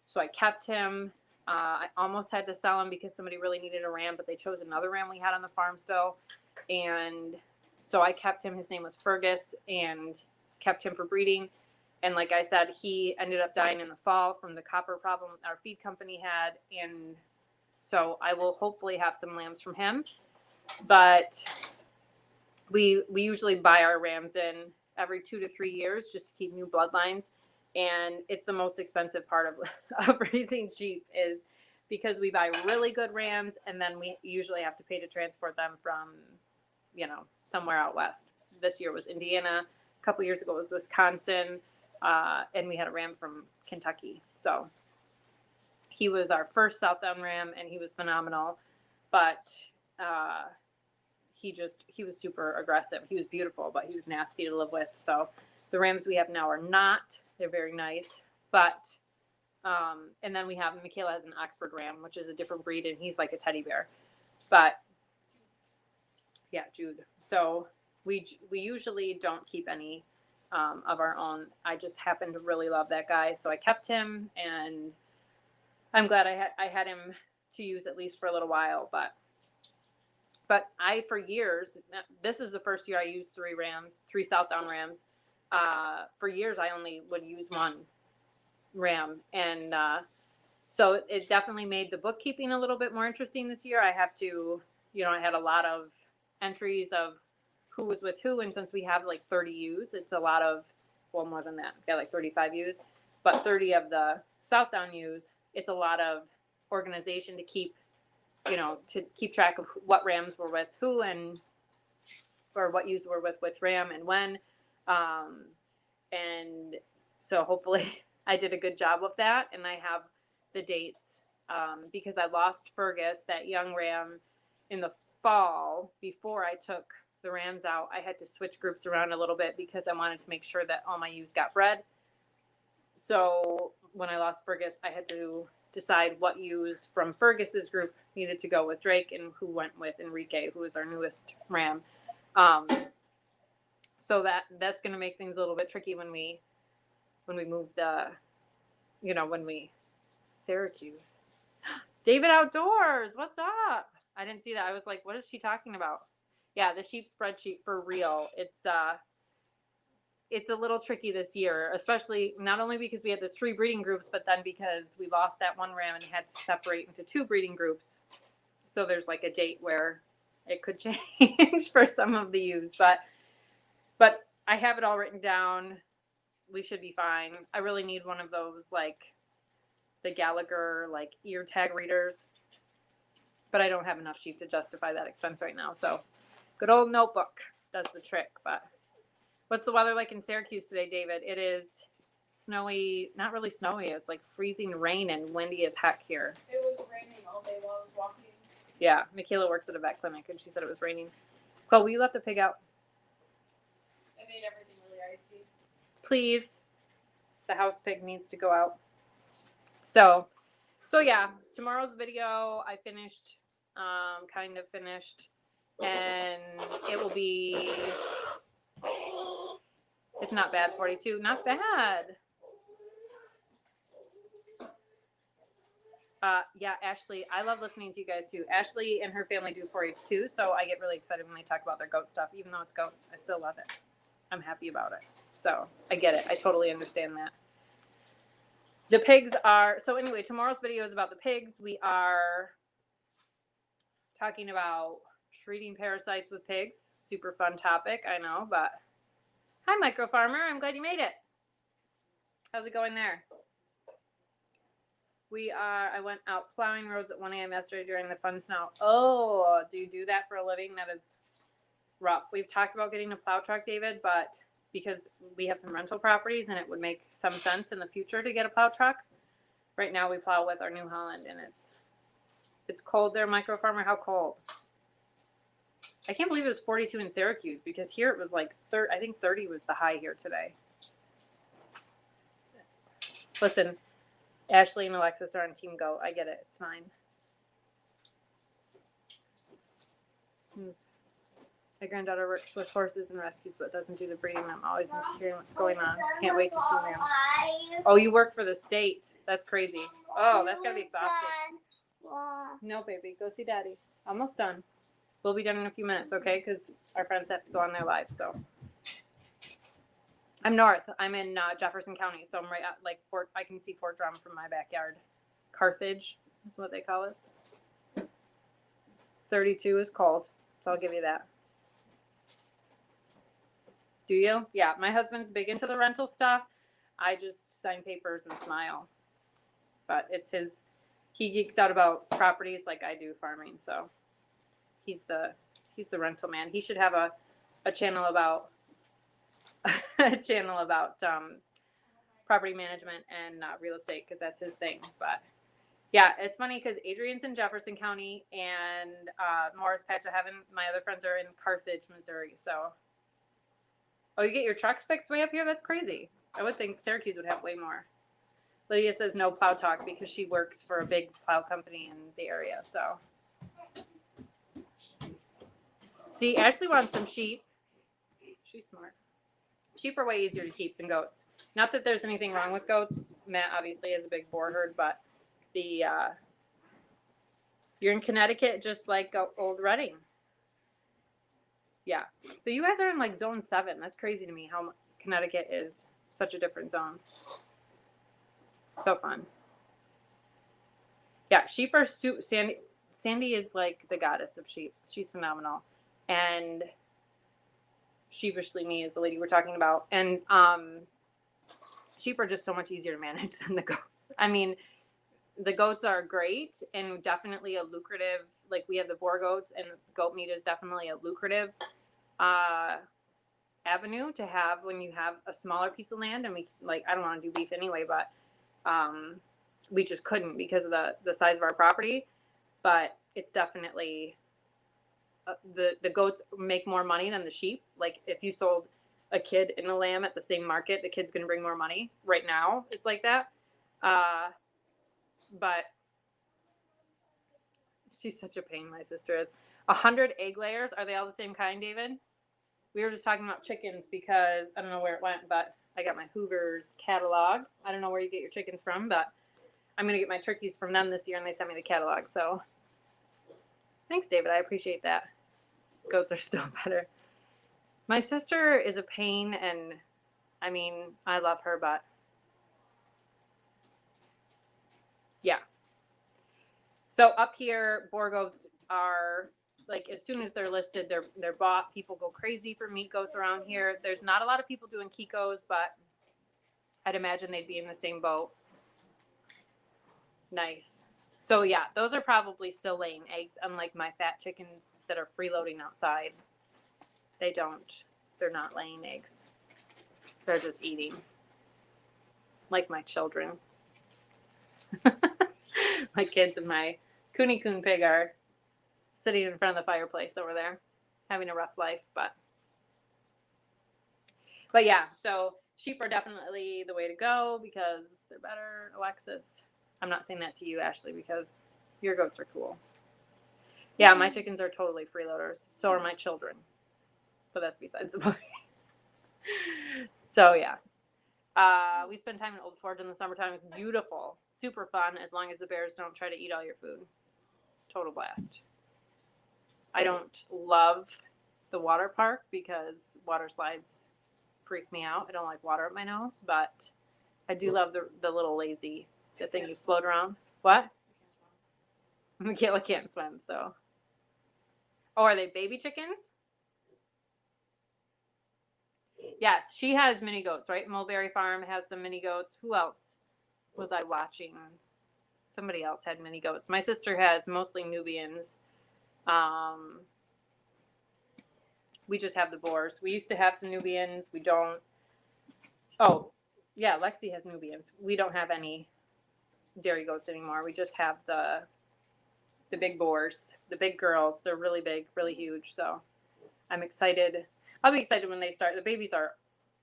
so I kept him. I almost had to sell him because somebody really needed a ram, but they chose another ram we had on the farm still. And so I kept him. His name was Fergus, and kept him for breeding. And like I said, he ended up dying in the fall from the copper problem our feed company had. And so I will hopefully have some lambs from him. But we usually buy our rams in every 2 to 3 years just to keep new bloodlines. And it's the most expensive part of raising sheep is because we buy really good rams and then we usually have to pay to transport them from, you know, somewhere out west. This year was Indiana. A couple years ago it was Wisconsin. And we had a ram from Kentucky. So he was our first Southdown ram and he was phenomenal. But he was super aggressive. He was beautiful, but he was nasty to live with. So the rams we have now are not. They're very nice. But, and then Michaela has an Oxford ram, which is a different breed, and he's like a teddy bear. But, yeah, Jude. So we usually don't keep any of our own. I just happen to really love that guy. So I kept him, and I'm glad I had him to use at least for a little while. But for years, this is the first year I used 3 Southdown rams. For years, I only would use one ram. And so it definitely made the bookkeeping a little bit more interesting this year. I have to, I had a lot of entries of who was with who. And since we have like 30 ewes, it's a lot of, well, more than that. I've got like 35 ewes, but 30 of the Southdown ewes, it's a lot of organization to keep track of what rams were with who or what ewes were with which ram and when. And so hopefully I did a good job of that. And I have the dates because I lost Fergus, that young ram, in the fall before I took the rams out, I had to switch groups around a little bit because I wanted to make sure that all my ewes got bred. So when I lost Fergus, I had to decide what ewes from Fergus's group needed to go with Drake and who went with Enrique, who is our newest ram. So that's going to make things a little bit tricky when we move Syracuse. David Outdoors, what's up? I didn't see that. I was like, what is she talking about? Yeah, the sheep spreadsheet for real. It's a little tricky this year, especially not only because we had the 3 breeding groups, but then because we lost that one ram and had to separate into 2 breeding groups. So there's like a date where it could change for some of the ewes, but I have it all written down. We should be fine. I really need one of those, like the Gallagher like ear tag readers, but I don't have enough sheep to justify that expense right now. So good old notebook does the trick. But what's the weather like in Syracuse today, David? It is snowy, not really snowy. It's like freezing rain and windy as heck here. It was raining all day while I was walking. Yeah, Michaela works at a vet clinic and she said it was raining. Chloe, will you let the pig out? I made everything really icy. Please. The house pig needs to go out. So yeah, tomorrow's video I finished, kind of finished, and it will be, it's not bad, 42, not bad. Yeah, Ashley, I love listening to you guys too. Ashley and her family do 4-H too, so I get really excited when they talk about their goat stuff. Even though it's goats, I still love it. I'm happy about it. So I get it. I totally understand that. The pigs are, so anyway, tomorrow's video is about the pigs. We are talking about treating parasites with pigs. Super fun topic, I know, but hi, Micro Farmer. I'm glad you made it. How's it going there? I went out plowing roads at 1 a.m. yesterday during the fun snow. Oh, do you do that for a living? That is rough. We've talked about getting a plow truck, David, but because we have some rental properties and it would make some sense in the future to get a plow truck. Right now we plow with our New Holland and it's cold there, Micro Farmer. How cold? I can't believe it was 42 in Syracuse because here it was like I think 30 was the high here today. Listen, Ashley and Alexis are on Team Go. I get it. It's fine. My granddaughter works with horses and rescues, but doesn't do the breeding. I'm always into hearing what's going on. Can't wait to see them. Oh, you work for the state. That's crazy. Oh, that's gotta be exhausting. No, baby. Go see Daddy. Almost done. We'll be done in a few minutes, okay? Because our friends have to go on their lives, so. I'm north. I'm in Jefferson County, so I'm right at like I can see Fort Drum from my backyard. Carthage is what they call us. 32 is cold, so I'll give you that. Do you? Yeah, my husband's big into the rental stuff. I just sign papers and smile. But it's he geeks out about properties like I do farming, so he's the rental man. He should have a channel about property management and real estate because that's his thing. But yeah, it's funny because Adrian's in Jefferson County and Morris Patch of Heaven. My other friends are in Carthage, Missouri. So, oh, you get your trucks fixed way up here? That's crazy. I would think Syracuse would have way more. Lydia says no plow talk because she works for a big plow company in the area. So, see, Ashley wants some sheep. She's smart. Sheep are way easier to keep than goats. Not that there's anything wrong with goats. Matt obviously has a big boar herd, but you're in Connecticut just like Old Reading. Yeah. But you guys are in like zone 7. That's crazy to me how Connecticut is such a different zone. So fun. Yeah, sheep are Sandy is like the goddess of sheep. She's phenomenal. And Sheepishly Me is the lady we're talking about. And sheep are just so much easier to manage than the goats. I mean, the goats are great and definitely a lucrative, like we have the boar goats and goat meat is definitely a lucrative avenue to have when you have a smaller piece of land. And I don't want to do beef anyway, but we just couldn't because of the size of our property. But it's definitely the goats make more money than the sheep. Like if you sold a kid and a lamb at the same market, the kid's going to bring more money. Right now, it's like that. But she's such a pain, my sister is. 100 egg layers. Are they all the same kind, David? We were just talking about chickens because I don't know where it went, but I got my Hoover's catalog. I don't know where you get your chickens from, but I'm going to get my turkeys from them this year, and they sent me the catalog. So thanks, David. I appreciate that. Goats are still better. My sister is a pain, and I mean, I love her, but yeah. So up here, Boer goats are like as soon as they're listed, they're bought. People go crazy for meat goats around here. There's not a lot of people doing Kikos, but I'd imagine they'd be in the same boat. Nice. So yeah, those are probably still laying eggs, unlike my fat chickens that are freeloading outside. They're not laying eggs. They're just eating. Like my children. My kids and my Cooney Coon pig are sitting in front of the fireplace over there, having a rough life, but yeah, so sheep are definitely the way to go because they're better. Alexis, I'm not saying that to you, Ashley, because your goats are cool. Yeah, my chickens are totally freeloaders. So are my children, but that's besides the point. So yeah, we spend time in Old Forge in the summertime. It's beautiful, super fun, as long as the bears don't try to eat all your food. Total blast. I don't love the water park because water slides freak me out. I don't like water up my nose, but I do love the little lazy, the thing you float around. What? Michaela can't swim, so. Oh, are they baby chickens? Yes, she has mini goats, right? Mulberry Farm has some mini goats. Who else was I watching? Somebody else had mini goats. My sister has mostly Nubians. We just have the Boers. We used to have some Nubians. We don't. Oh, yeah, Lexi has Nubians. We don't have any dairy goats anymore. We just have the big Boers, the big girls. They're really big, really huge. So I'm excited. I'll be excited when they start. The babies are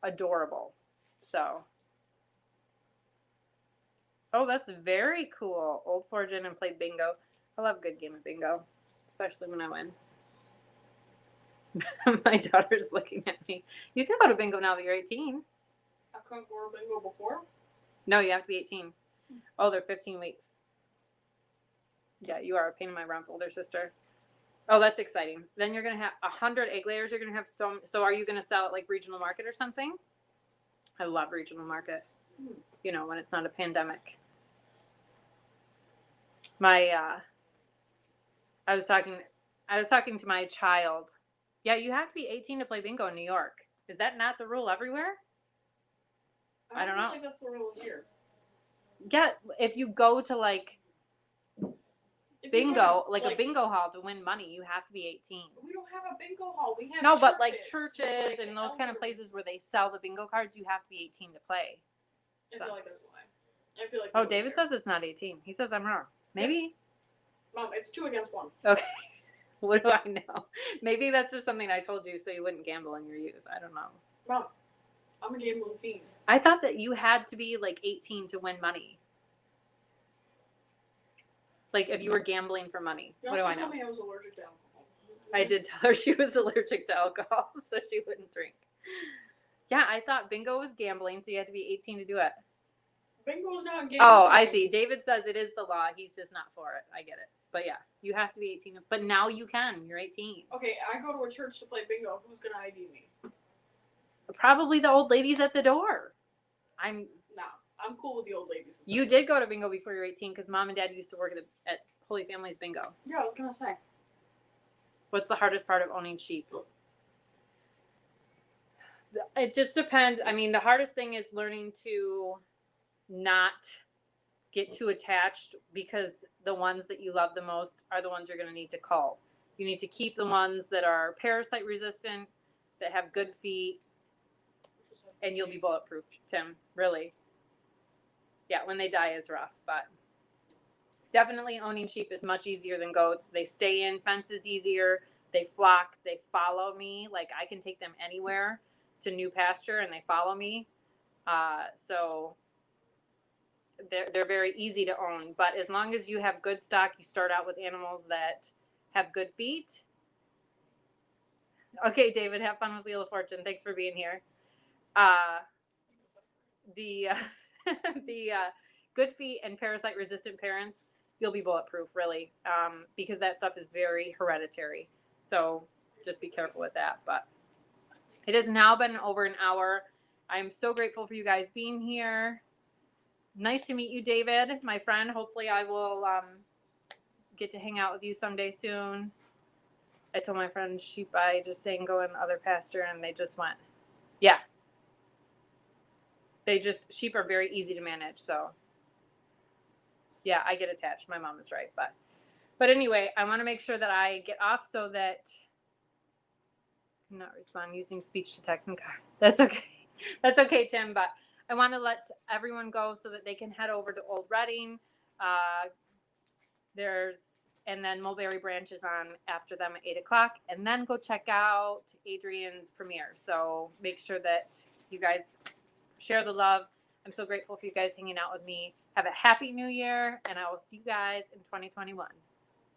adorable. So. Oh, that's very cool. Old Forge in and played bingo. I love a good game of bingo, especially when I win. My daughter's looking at me. You can go to bingo now that you're 18. I couldn't go to bingo before? No, you have to be 18. Oh, they're 15 weeks. Yeah, you are a pain in my rump, older sister. Oh, that's exciting. Then you're going to have 100 egg layers. You're going to have so are you going to sell at like regional market or something? I love regional market. You know, when it's not a pandemic. I was talking to my child. Yeah, you have to be 18 to play bingo in New York. Is that not the rule everywhere? I don't know. I think that's the rule here. Yeah, if you go to like bingo, like a bingo hall to win money, you have to be 18. We don't have a bingo hall. We have no, churches. But like churches and those kind of places where they sell the bingo cards, you have to be 18 to play. So. I feel like that's a lie. I feel like. Oh, David says it's not 18. He says I'm wrong. Maybe. Mom, it's 2 against 1. Okay. What do I know? Maybe that's just something I told you so you wouldn't gamble in your youth. I don't know. Mom, I'm a gambling fiend. I thought that you had to be like 18 to win money. Like if you were gambling for money. You what do I know? Told me I was allergic to alcohol. I did tell her she was allergic to alcohol, so she wouldn't drink. Yeah, I thought bingo was gambling, so you had to be 18 to do it. Bingo is not gambling. Oh, I see. David says it is the law. He's just not for it. I get it. But yeah, you have to be 18. But now you can. You're 18. Okay, I go to a church to play bingo. Who's going to ID me? Probably the old ladies at the door. I'm cool with the old ladies. You did go to bingo before you were 18 because Mom and Dad used to work at Holy Family's bingo. Yeah, I was going to say. What's the hardest part of owning sheep? It just depends. I mean, the hardest thing is learning to not get too attached because the ones that you love the most are the ones you're going to need to cull. You need to keep the ones that are parasite resistant, that have good feet, and you'll be bulletproof, Tim. Really. Yeah, when they die is rough, but definitely owning sheep is much easier than goats. They stay in, fence is easier. They flock, they follow me. Like I can take them anywhere to new pasture and they follow me. So they're very easy to own, but as long as you have good stock, you start out with animals that have good feet. Okay, David, have fun with Wheel of Fortune. Thanks for being here. The the good feet and parasite resistant parents, you'll be bulletproof, really, because that stuff is very hereditary. So just be careful with that. But it has now been over an hour. I'm so grateful for you guys being here. Nice to meet you, David, my friend. Hopefully I will get to hang out with you someday soon. I told my friend sheep I just saying go in the other pasture and they just went. Yeah. Sheep are very easy to manage, so yeah, I get attached. My mom is right, but anyway, I want to make sure that I get off so that I'm not respond using speech to text and car. That's okay. That's okay, Tim, but I want to let everyone go so that they can head over to Old Reading. And then Mulberry Branch is on after them at 8:00, and then go check out Adrian's premiere. So make sure that you guys share the love. I'm so grateful for you guys hanging out with me. Have a happy new year, and I will see you guys in 2021.